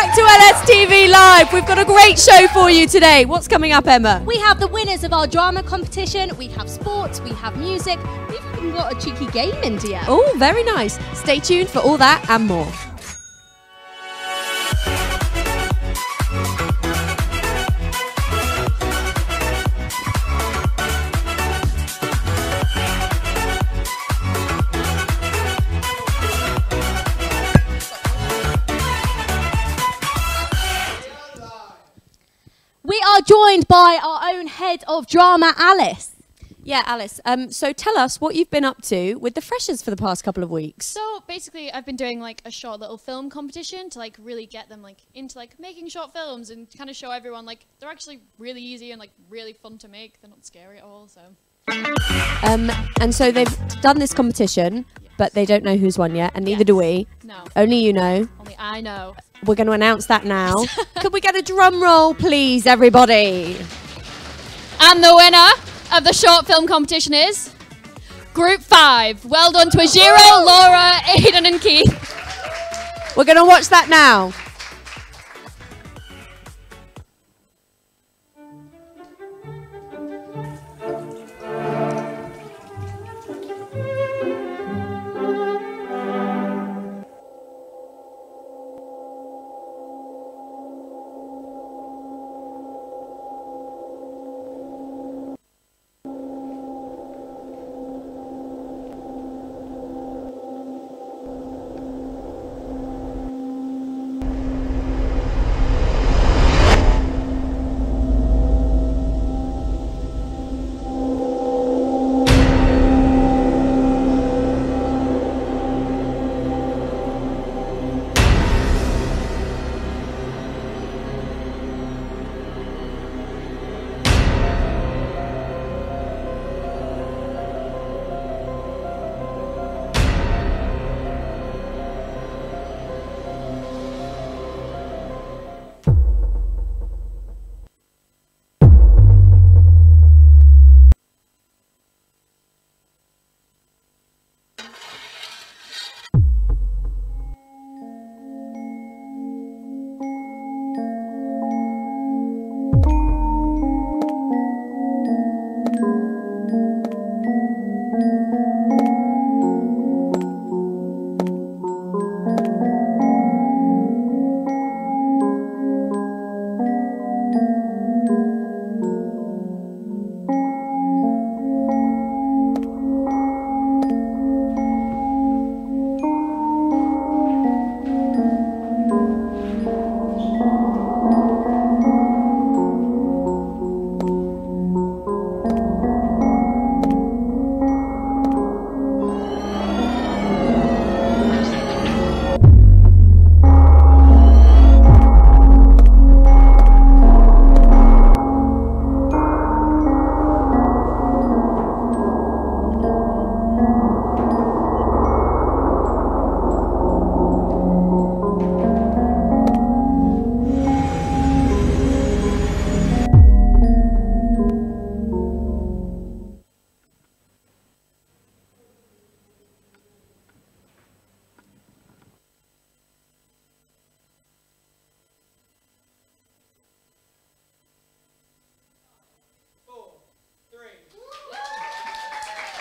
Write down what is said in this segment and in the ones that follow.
back to LSTV Live. We've got a great show for you today. What's coming up, Emma? We have the winners of our drama competition, we have sports, we have music, we've even got a cheeky game in here. Oh, very nice. Stay tuned for all that and more. We are joined by our own head of drama, Alice. Yeah, Alice. So tell us what you've been up to with the freshers for the past couple of weeks. So basically, I've been doing like a short little film competition to like really get them like into like making short films and kind of show everyone like they're actually really easy and like really fun to make. They're not scary at all. So. And so they've done this competition, but they don't know who's won yet, and neither do we. No. Only you know. Only I know. We're going to announce that now. Could we get a drum roll, please, everybody? And the winner of the short film competition is Group 5. Well done to Ajiro, Laura, Aidan and Keith. We're going to watch that now.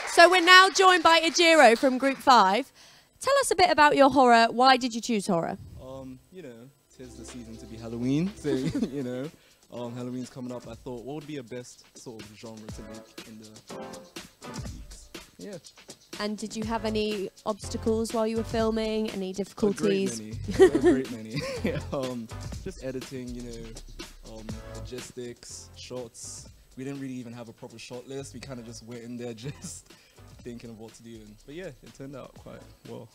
So we're now joined by Ajiro from Group 5. Tell us a bit about your horror. Why did you choose horror? You know, 'tis the season to be Halloween, so, you know, Halloween's coming up. I thought, what would be a best sort of genre to make in the weeks? Yeah. And did you have any obstacles while you were filming? Any difficulties? A great many. Just editing, you know, logistics, shots. We didn't really even have a proper shot list. We kind of just went in there just thinking of what to do. But yeah, it turned out quite well.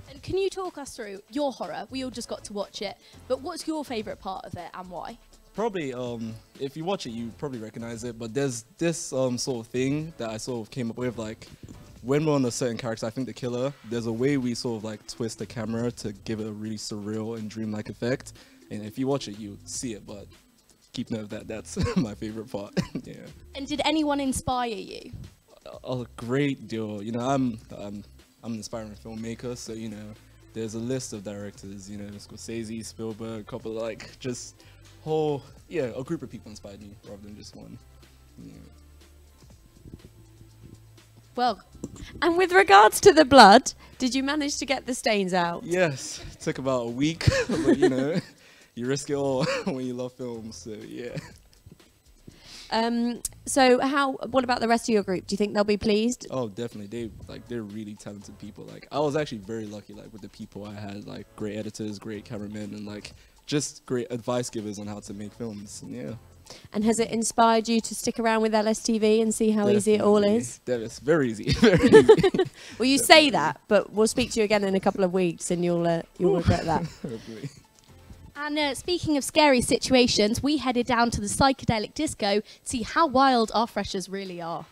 And can you talk us through your horror? We all just got to watch it, but what's your favourite part of it and why? Probably, if you watch it, you probably recognize it, but there's this sort of thing that I sort of came up with, like, when we're on a certain character, I think the killer, there's a way we sort of like twist the camera to give it a really surreal and dreamlike effect. And if you watch it, you see it, but keep note of that. That's my favorite part. Yeah. And did anyone inspire you? A great deal. You know, I'm an aspiring filmmaker, so, you know, there's a list of directors, you know, Scorsese, Spielberg, Coppola, like just whole, yeah, a group of people inspired me rather than just one. Yeah. Well, and with regards to the blood, did you manage to get the stains out? Yes, it took about a week, but you know, you risk it all when you love films, so yeah. So what about the rest of your group? Do you think they'll be pleased? Oh, definitely. They're really talented people. Like, I was actually very lucky, like, with the people I had, like, great editors, great cameramen, and like just great advice givers on how to make films. And, yeah. And has it inspired you to stick around with LSTV and see how easy it all is? It's very easy. Very easy. Well, you say that, but we'll speak to you again in a couple of weeks, and you'll regret that. Hopefully. And speaking of scary situations, we headed down to the psychedelic disco to see how wild our freshers really are.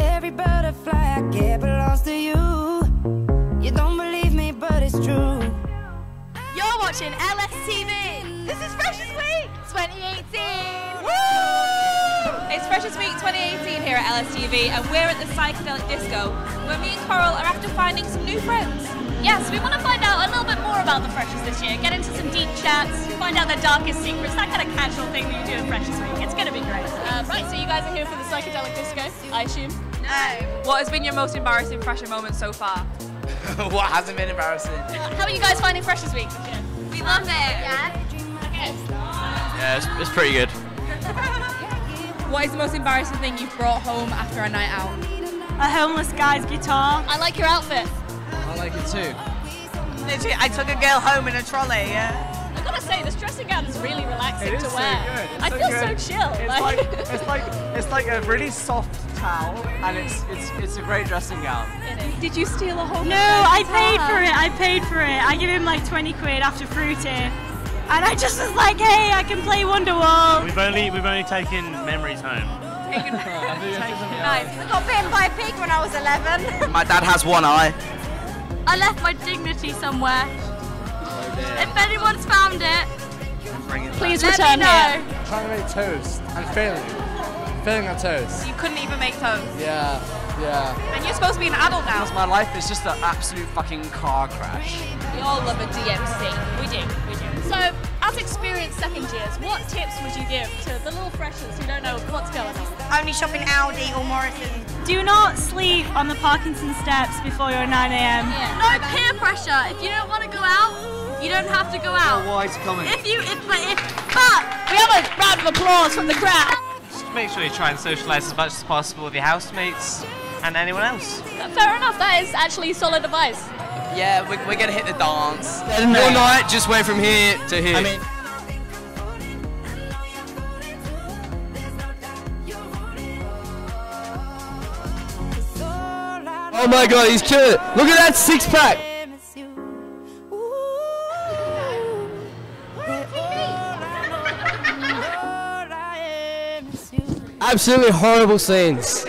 Every butterfly I get belongs to you. You don't believe me, but it's true. You're watching LSTV. This is Freshers Week 2018. Woo! It's Freshers Week 2018 here at LSTV, and we're at the psychedelic disco, where me and Coral are after finding some new friends. Yes, we want to find out a little bit more about the freshers this year, get into some deep chats, find out their darkest secrets, that kind of casual thing that you do at Freshers Week. It's going to be great. Right, so you guys are here for the psychedelic disco, I assume? No. What has been your most embarrassing fresher moment so far? What hasn't been embarrassing? How are you guys finding Freshers Week this year? We love it. Yeah. Okay. Yeah, it's pretty good. What is the most embarrassing thing you've brought home after a night out? A homeless guy's guitar. I like your outfit. I like it too. Literally, I took a girl home in a trolley, yeah. I gotta say, this dressing gown is really relaxing It is to so wear. good. It's I so feel good. so chill. It's like a really soft towel, and it's a great dressing gown. Did you steal a whole No, I paid for it. I give him like 20 quid after fruity. And I just was like, hey, I can play Wonderwall. We've only taken memories home. Nice. I got bitten by a pig when I was 11. My dad has one eye. I left my dignity somewhere. If anyone's found it, please Let return me know. here. I'm trying to make toast. I'm failing at toast. You couldn't even make toast. Yeah. And you're supposed to be an adult now. My life is just an absolute fucking car crash. We all love a DMC. We do. So, as experienced second years, what tips would you give to the little freshers who don't know what's going on? Only shop in Aldi or Morrison's. Do not sleep on the Parkinson steps before your 9 a.m. No peer pressure. If you don't want to go out, you don't have to go out. Wise comment. But we have a round of applause from the crowd. Just make sure you try and socialise as much as possible with your housemates and anyone else. Fair enough. That is actually solid advice. Yeah, we're gonna hit the dance. All night, just went from here to here. I mean, oh my god, he's killing it. Look at that six pack. Absolutely horrible scenes.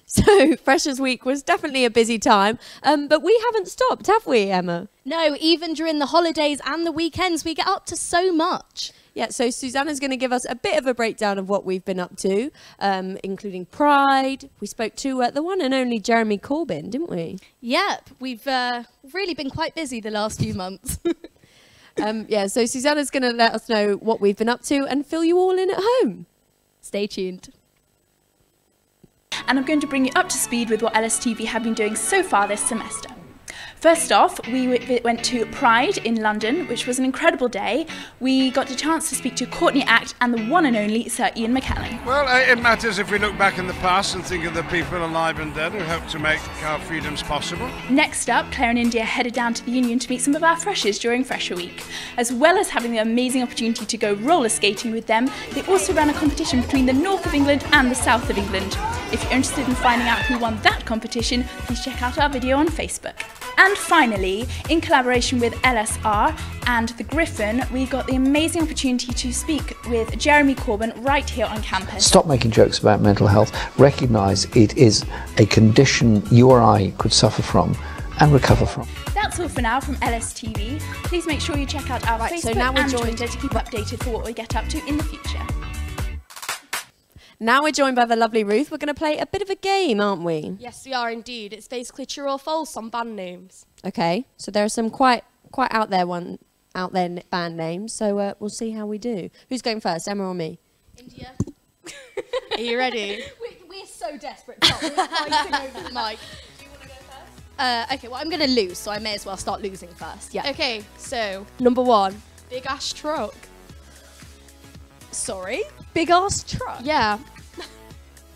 So Freshers Week was definitely a busy time, but we haven't stopped, have we, Emma? No, even during the holidays and the weekends, we get up to so much. Yeah, so Susanna's going to give us a bit of a breakdown of what we've been up to, including Pride. We spoke to the one and only Jeremy Corbyn, didn't we? Yep, we've really been quite busy the last few months. Yeah, so Susanna's going to let us know what we've been up to and fill you all in at home. Stay tuned. And I'm going to bring you up to speed with what LSTV have been doing so far this semester. First off, we went to Pride in London, which was an incredible day. We got a chance to speak to Courtney Act and the one and only Sir Ian McKellen. Well, it matters if we look back in the past and think of the people alive and dead who helped to make our freedoms possible. Next up, Claire and India headed down to the Union to meet some of our freshers during Fresher Week. As well as having the amazing opportunity to go roller skating with them, they also ran a competition between the north of England and the south of England. If you're interested in finding out who won that competition, please check out our video on Facebook. And finally, in collaboration with LSR and the Griffin, we got the amazing opportunity to speak with Jeremy Corbyn right here on campus. Stop making jokes about mental health. Recognise it is a condition you or I could suffer from and recover from. That That's all for now from LSTV. Please make sure you check out our Facebook so now we're and joined- Twitter to keep updated for what we get up to in the future. Now we're joined by the lovely Ruth. We're going to play a bit of a game, aren't we? Yes, we are indeed. It's basically true or false on band names. Okay, so there are some quite out there band names. So we'll see how we do. Who's going first, Emma or me? India. Are you ready? We're so desperate. We're fighting over the mic. Do you want to go first? Okay, well, I'm going to lose, so I may as well start losing first. Yeah. Okay, so number 1, big ass truck. Sorry? Big ass truck? Yeah.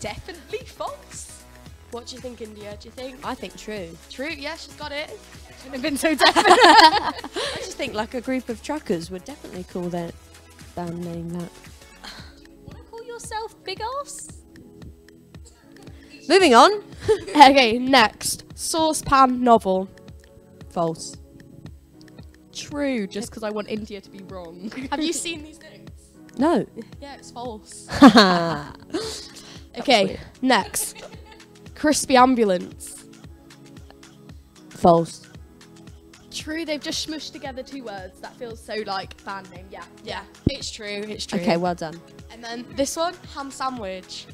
Definitely false. What do you think, India? Do you think? I think true. True, yeah, she's got it. Shouldn't have been so definite. I just think like a group of truckers would definitely call their band name that. Want to call yourself Big Ass? Moving on. Okay, next. Saucepan novel. False. True, just because I want India to be wrong. Have you seen these things? No. Yeah, it's false. That Okay, was weird. next. Crispy ambulance. False. True, they've just smushed together 2 words. That feels so like band name. Yeah. Yeah, it's true, it's true. Okay, well done. And then this one, ham sandwich.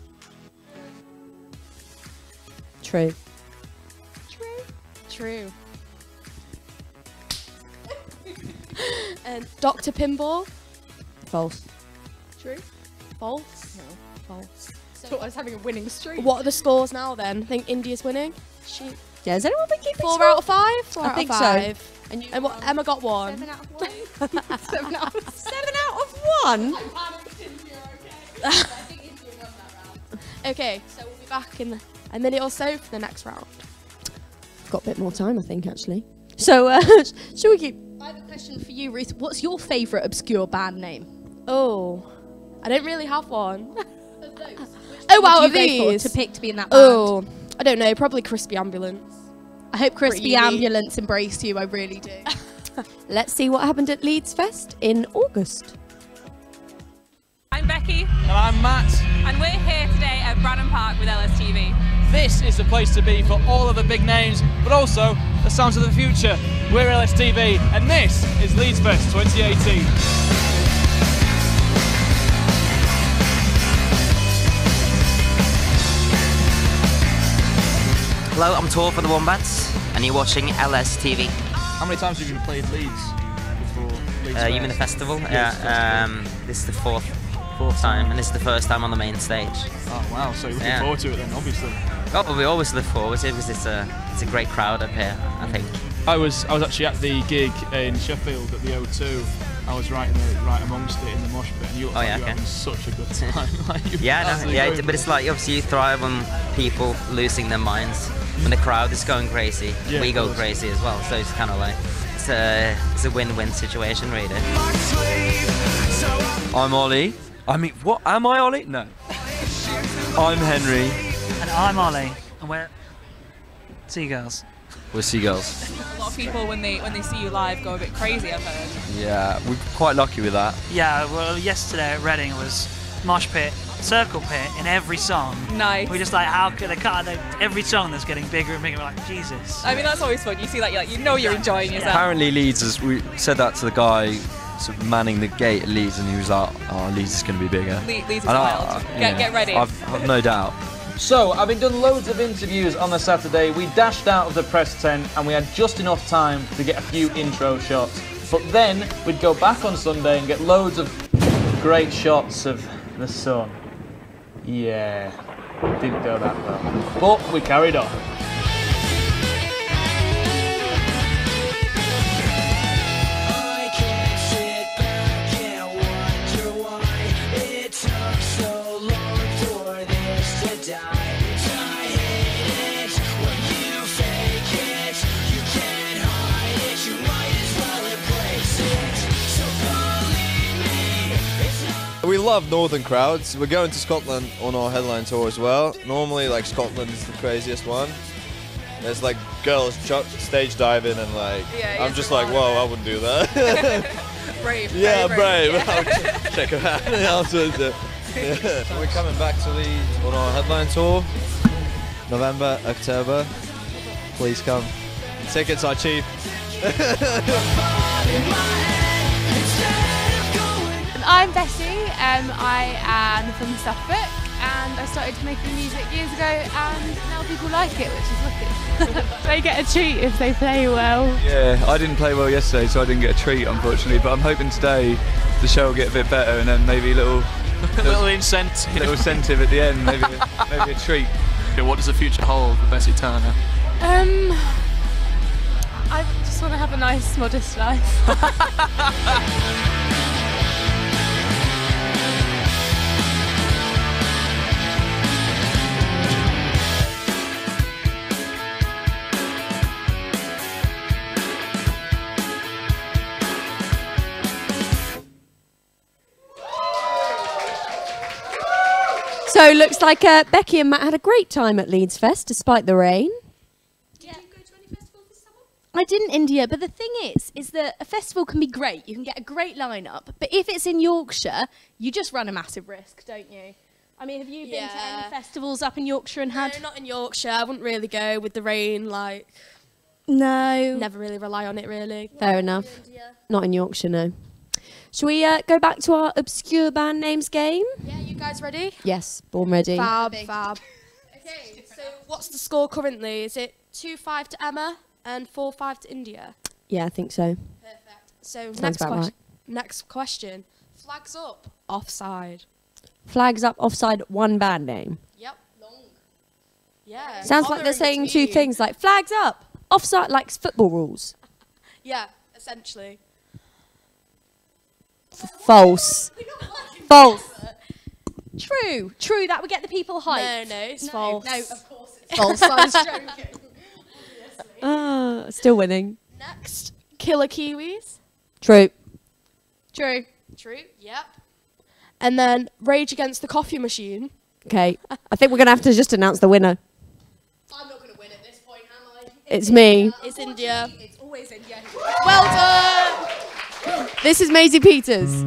True. True. And Dr. Pinball. False. True. False. No, false. So Thought I was having a winning streak. what are the scores now then? I think India's winning. Yeah, has anyone been keeping 4 score? out of 5? 4 I out think of so. 5. And you And what, Emma got 1. 7 out of 1. 7 out of 7 out of 1? Okay, so we'll be back in a minute or so for the next round. Got a bit more time, I think, actually. So, shall we keep... I have a question for you, Ruth. What's your favourite obscure band name? Oh, I don't really have one. Oh, wow, would of you go for these? to pick to be in that band? Oh, I don't know, probably Crispy Ambulance. I hope Crispy Pretty unique. Ambulance embraced you. I really do. Let's see what happened at Leeds Fest in August. I'm Becky. And I'm Matt. And we're here today at Branham Park with LSTV. This is the place to be for all of the big names, but also the sounds of the future. We're LSTV, and this is Leeds Fest 2018. Hello, I'm Tor for the Wombats, and you're watching LSTV. How many times have you played Leeds before Leeds You mean the Fest? festival? Yes, Yeah, this is the fourth time, and this is the first time on the main stage. Oh wow, so you're looking forward to it then, obviously. Oh, but we always look forward to it because it's a great crowd up here, I think. I was actually at the gig in Sheffield at the O2. I was right amongst it in the mosh pit, and you look like you're having such a good time. But it's like obviously you thrive on people losing their minds. When the crowd is going crazy, Yeah, we of go course. crazy as well. So it's kind of like it's a win-win situation, really. I'm Ollie. I mean, what? Am I Ollie? No. I'm Henry. And I'm Ollie, and we're Seagulls. We're Seagulls. A lot of people, when they see you live, go a bit crazy, I've heard. Yeah, we're quite lucky with that. Yeah, well, yesterday at Reading it was mosh pit, circle pit in every song. Nice. We're just like, how could they cut every song that's getting bigger and bigger? We're like, Jesus. I mean, that's always fun. You see that, you know you're enjoying yourself. Apparently Leeds is, we said that to the guy sort of manning the gate at Leeds, and he was like, oh, Leeds is going to be bigger. Leeds is And wild. Get ready. I've no doubt. So, having done loads of interviews on the Saturday, we dashed out of the press tent and we had just enough time to get a few intro shots. But then we'd go back on Sunday and get loads of great shots of the sun. Yeah, didn't go that well. But we carried on. We love northern crowds. We're going to Scotland on our headline tour as well. Normally, like, Scotland is the craziest one. There's like girls stage diving and like, I'm just like, whoa, I wouldn't do that. Brave. Yeah, very brave. I'll check her out. Yeah. We're coming back to Leeds on our headline tour. November, October. Please come. Tickets are cheap. I'm Bessie, I am from Suffolk, and I started making music years ago, and now people like it, which is wicked. They get a treat if they play well. Yeah, I didn't play well yesterday, so I didn't get a treat, unfortunately, but I'm hoping today the show will get a bit better, and then maybe a little incentive. Little incentive at the end, maybe a treat. Okay, what does the future hold for Bessie Turner? I just want to have a nice, modest life. So looks like Becky and Matt had a great time at Leeds Fest despite the rain. I did in India, but the thing is that a festival can be great. You can get a great lineup, but if it's in Yorkshire, you just run a massive risk, don't you? I mean, have you been to any festivals up in Yorkshire and had? No, not in Yorkshire. I wouldn't really go with the rain. Like, no, never really rely on it. Really. Fair enough. Not in Yorkshire, no. Shall we go back to our obscure band names game? Yeah, you guys ready? Yes, born ready. Fab. Okay, so what's the score currently? Is it 2-5 to Emma and 4-5 to India? Yeah, I think so. Perfect. So Sounds about right. Next question. Flags up, offside. Flags up, offside, one band name. Yep. Long. Yeah. Sounds like they're saying two things, like flags up, offside, like football rules. Yeah, essentially. False. False. True. That would get the people hyped. No, it's false. No, of course it's false. I was joking. Still winning. Next, Killer Kiwis. True. True. Yep. And then Rage Against the Coffee Machine. Okay, I think we're going to have to just announce the winner. I'm not going to win at this point, am I? It's me. It's India. It's always India. Well done. This is Maisie Peters.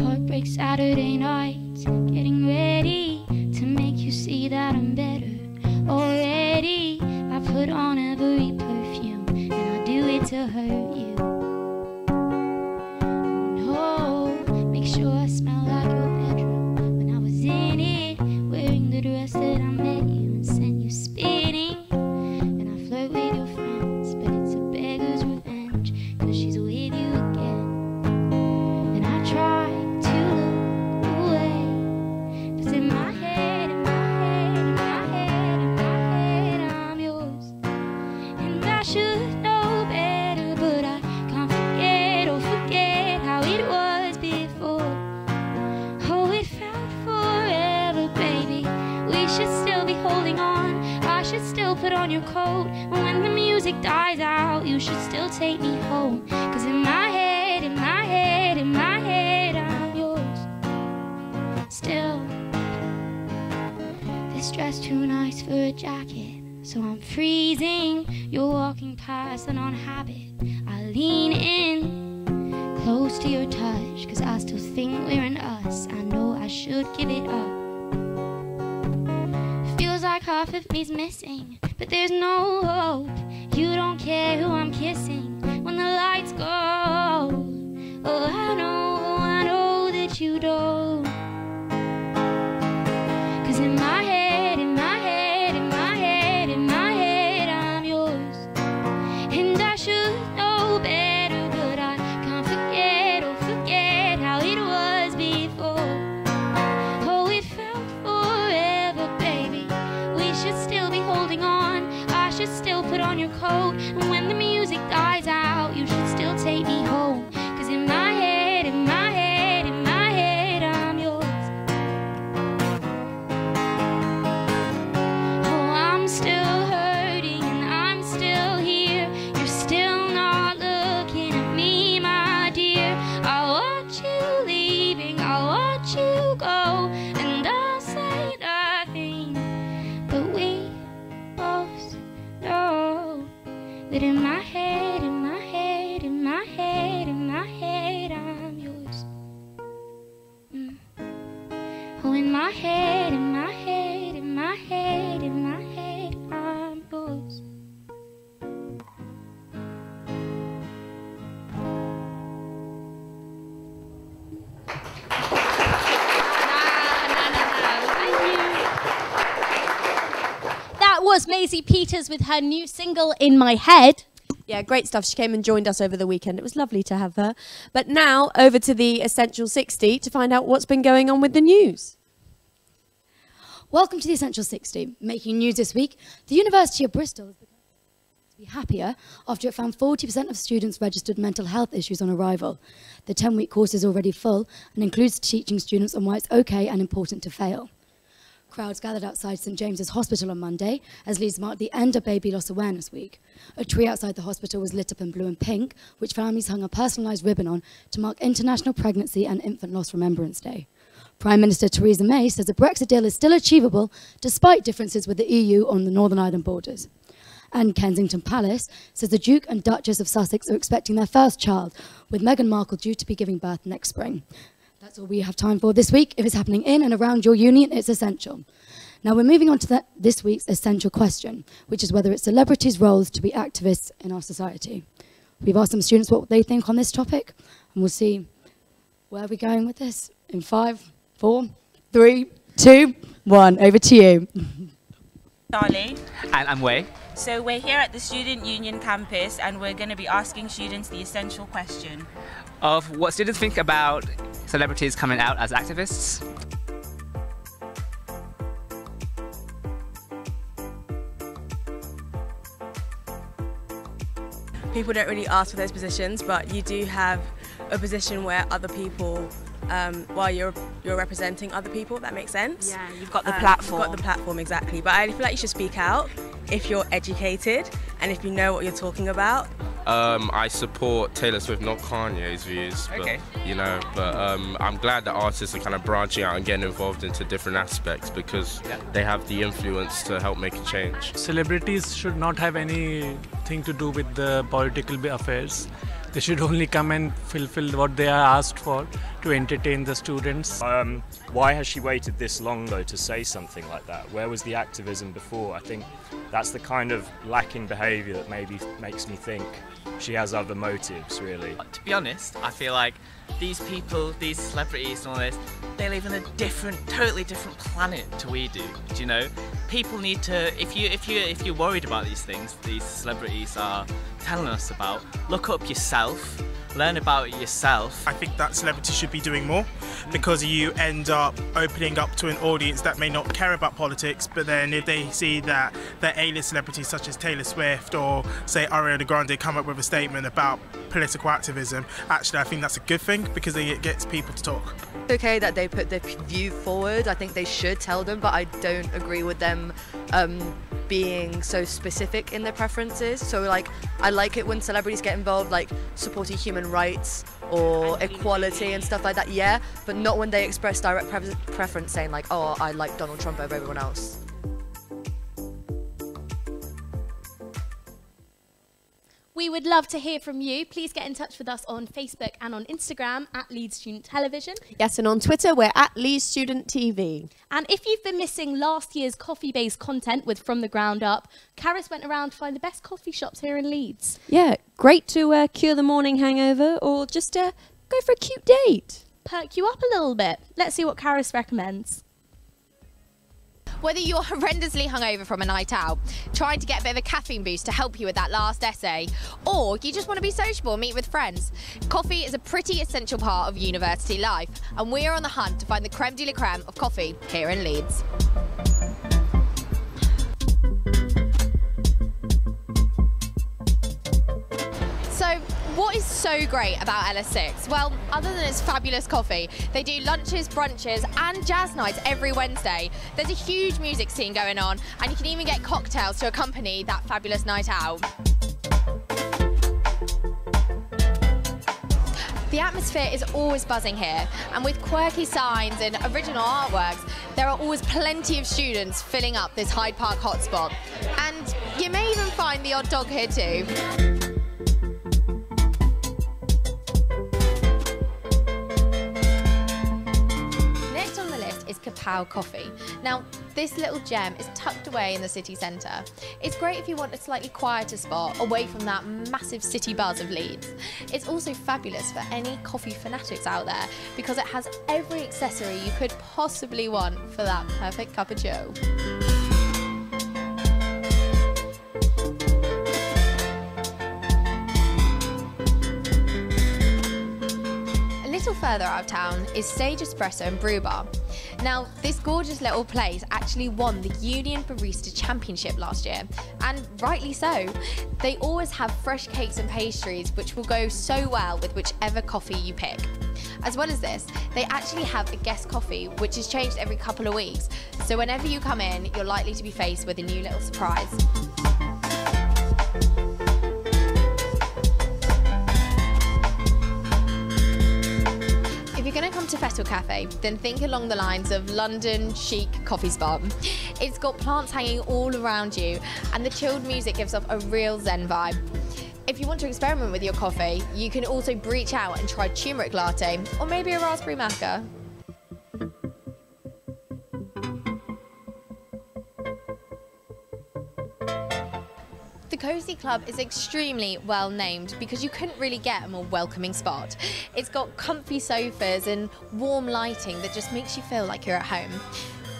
Heartbreak Saturday nights, getting ready to make you see that I'm better already. I put on every perfume and I do it to hurt you. Make sure I smell like your bedroom when I was in it, wearing the dress that I met you and sent you spinning. And I flirt with your friends, but it's a beggar's revenge, 'cause she's with you again. And I try to look away, but in my head, I'm yours. And I should know better, but I can't forget how it was before. Oh, it felt forever, baby. We should still be holding on. I should still put on your coat. And when the music dies out, you should still take me home. 'Cause in my head, I'm yours. Still, this dress too nice for a jacket, so I'm freezing. You're walking past an on habit. I lean in close to your touch, 'cause I still think we're an us. I know I should give it up. Feels like half of me's missing, but there's no hope. You don't care who I'm kissing when the lights go. Oh, I know that you don't. 'Cause in my head, I'm yours. And I should know better, but I can't forget how it was before. Oh, it felt forever, baby. We should still be holding on. I should still put on your coat. And when the music dies out, you should still take me home. 'Cause in my head, I'm yours. Oh, I'm still hurting and I'm still here. You're still not looking at me, my dear. I'll watch you leaving, I'll watch you go, and I'll say nothing. But we both know that in my head, Oh, in my head, in my head, in my head, in my head, I'm yours. That was Maisie Peters with her new single, In My Head. Yeah, great stuff. She came and joined us over the weekend. It was lovely to have her. But now, over to the Essential 60 to find out what's been going on with the news. Welcome to the Essential 60. Making news this week, the University of Bristol has begun to be happier after it found 40% of students registered mental health issues on arrival. The 10-week course is already full and includes teaching students on why it's okay and important to fail. Crowds gathered outside St James's Hospital on Monday as Leeds marked the end of Baby Loss Awareness Week. A tree outside the hospital was lit up in blue and pink, which families hung a personalised ribbon on to mark International Pregnancy and Infant Loss Remembrance Day. Prime Minister Theresa May says a Brexit deal is still achievable despite differences with the EU on the Northern Ireland borders. And Kensington Palace says the Duke and Duchess of Sussex are expecting their first child, with Meghan Markle due to be giving birth next spring. That's all we have time for this week. If it's happening in and around your union, it's essential. Now we're moving on to this week's essential question, which is whether it's celebrities' roles to be activists in our society. We've asked some students what they think on this topic, and we'll see where we're going with this in 5, 4, 3, 2, 1. Over to you. Charlie. And I'm Wei. So we're here at the Student Union campus and we're going to be asking students the essential question. Of what students think about celebrities coming out as activists. People don't really ask for those positions, but you do have a position where other people, while you're representing other people, if that makes sense. Yeah, you've got the platform. You've got the platform, exactly. But I feel like you should speak out if you're educated and if you know what you're talking about. I support Taylor Swift, not Kanye's views, but, okay. You know, but I'm glad that artists are kind of branching out and getting involved into different aspects because they have the influence to help make a change. Celebrities should not have anything to do with the political affairs. They should only come and fulfill what they are asked for to entertain the students. Why has she waited this long, though, to say something like that? Where was the activism before? I think that's the kind of lacking behaviour that maybe makes me think she has other motives, really. To be honest, I feel like these people, these celebrities and all this, they live on a totally different planet to we do. Do you know? People need to, if you're worried about these things, these celebrities are telling us about, look up yourself, learn about it yourself. I think that celebrities should be doing more because you end up opening up to an audience that may not care about politics, but then if they see that the A-list celebrities such as Taylor Swift or say Ariana Grande come up with a statement about political activism, actually I think that's a good thing because it gets people to talk. It's okay that they put their view forward. I think they should tell them, but I don't agree with them being so specific in their preferences. So like, I like it when celebrities get involved, like supporting human rights or equality and stuff like that, yeah, but not when they express direct preference saying like, oh, I like Donald Trump over everyone else. We would love to hear from you. Please get in touch with us on Facebook and on Instagram at Leeds Student Television. Yes, and on Twitter, we're at Leeds Student TV. And if you've been missing last year's coffee-based content with From the Ground Up, Karis went around to find the best coffee shops here in Leeds. Yeah, great to cure the morning hangover or just go for a cute date. Perk you up a little bit. Let's see what Karis recommends. Whether you're horrendously hungover from a night out, trying to get a bit of a caffeine boost to help you with that last essay, or you just want to be sociable and meet with friends, coffee is a pretty essential part of university life, and we are on the hunt to find the creme de la creme of coffee here in Leeds. So, what is so great about LS6? Well, other than its fabulous coffee, they do lunches, brunches and jazz nights every Wednesday. There's a huge music scene going on and you can even get cocktails to accompany that fabulous night out. The atmosphere is always buzzing here, and with quirky signs and original artworks, there are always plenty of students filling up this Hyde Park hotspot. And you may even find the odd dog here too. Kapow coffee. Now, this little gem is tucked away in the city centre. It's great if you want a slightly quieter spot away from that massive city buzz of Leeds. It's also fabulous for any coffee fanatics out there because it has every accessory you could possibly want for that perfect cup of joe. Further out of town is Sage Espresso and Brew Bar. Now, this gorgeous little place actually won the Union Barista Championship last year, and rightly so. They always have fresh cakes and pastries which will go so well with whichever coffee you pick. As well as this, they actually have a guest coffee which is changed every couple of weeks, so whenever you come in, you're likely to be faced with a new little surprise. If you're going to come to Festival Cafe, then think along the lines of London chic coffee spot. It's got plants hanging all around you, and the chilled music gives off a real zen vibe. If you want to experiment with your coffee, you can also breach out and try turmeric latte, or maybe a raspberry maca. The Cozy Club is extremely well named because you couldn't really get a more welcoming spot. It's got comfy sofas and warm lighting that just makes you feel like you're at home.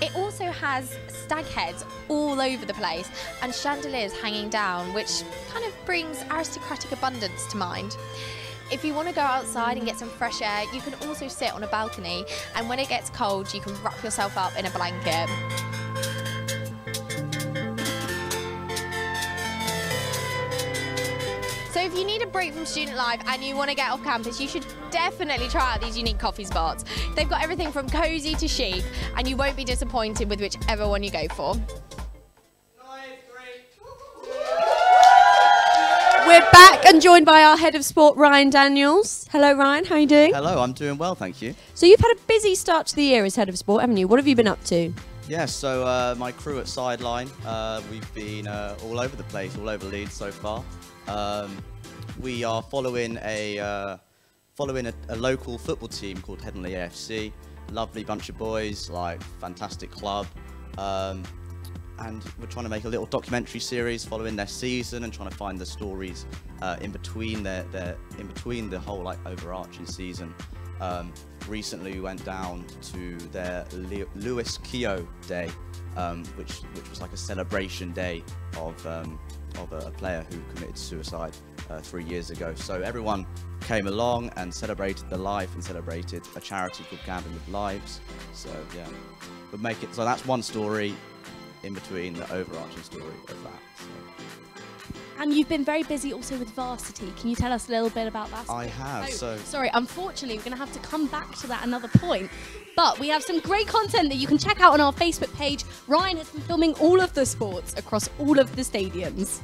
It also has stag heads all over the place and chandeliers hanging down, which kind of brings aristocratic abundance to mind. If you want to go outside and get some fresh air, you can also sit on a balcony, and when it gets cold, you can wrap yourself up in a blanket. So if you need a break from student life and you want to get off campus, you should definitely try out these unique coffee spots. They've got everything from cosy to chic, and you won't be disappointed with whichever one you go for. We're back and joined by our head of sport, Ryan Daniels. Hello, Ryan. How are you doing? Hello, I'm doing well, thank you. So you've had a busy start to the year as head of sport, haven't you? What have you been up to? Yeah, so my crew at Sideline, we've been all over the place, all over Leeds so far. We are following a local football team called Headingley AFC. Lovely bunch of boys, like fantastic club. And we're trying to make a little documentary series following their season and trying to find the stories in between the whole like overarching season. Recently we went down to their Lewis Keogh Day, which was like a celebration day of a player who committed suicide 3 years ago. So everyone came along and celebrated the life and celebrated a charity called Gambling with Lives. So yeah, we'll make it. So that's one story in between the overarching story of that. So. And you've been very busy also with varsity. Can you tell us a little bit about that? I have. Sorry, unfortunately, we're going to have to come back to that another point. But we have some great content that you can check out on our Facebook page. Ryan has been filming all of the sports across all of the stadiums.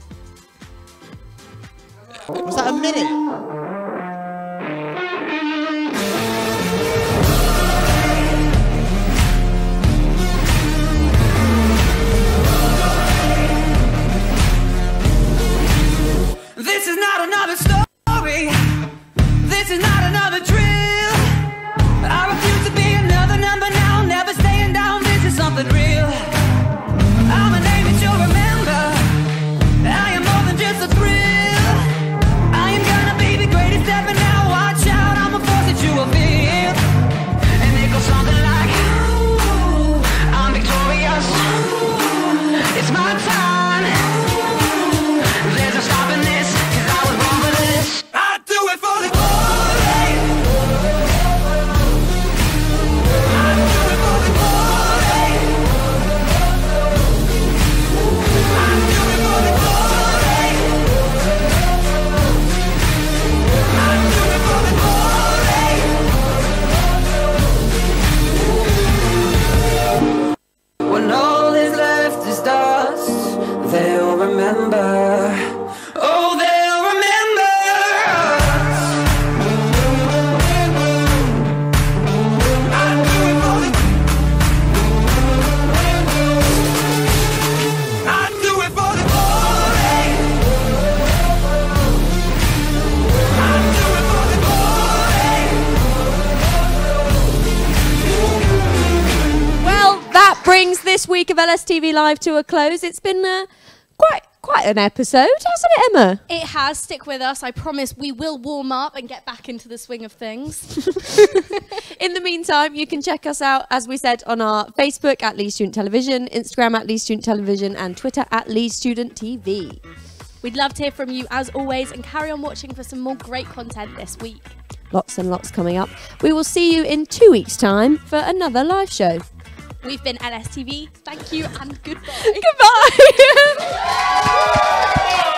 Was that a minute? This is not another story. This is not another drill. I refuse to be another number now. Never staying down. This is something real. I'm a name that you'll remember. I am more than just a thrill. I am gonna be the greatest. brings this week of LSTV Live to a close. It's been quite an episode, hasn't it, Emma? It has. Stick with us. I promise we will warm up and get back into the swing of things. In the meantime, you can check us out, as we said, on our Facebook at Leeds Student Television, Instagram at Leeds Student Television, and Twitter at Leeds Student TV. We'd love to hear from you as always, and carry on watching for some more great content this week. Lots and lots coming up. We will see you in 2 weeks' time for another live show. We've been LSTV. Thank you and goodbye. Goodbye.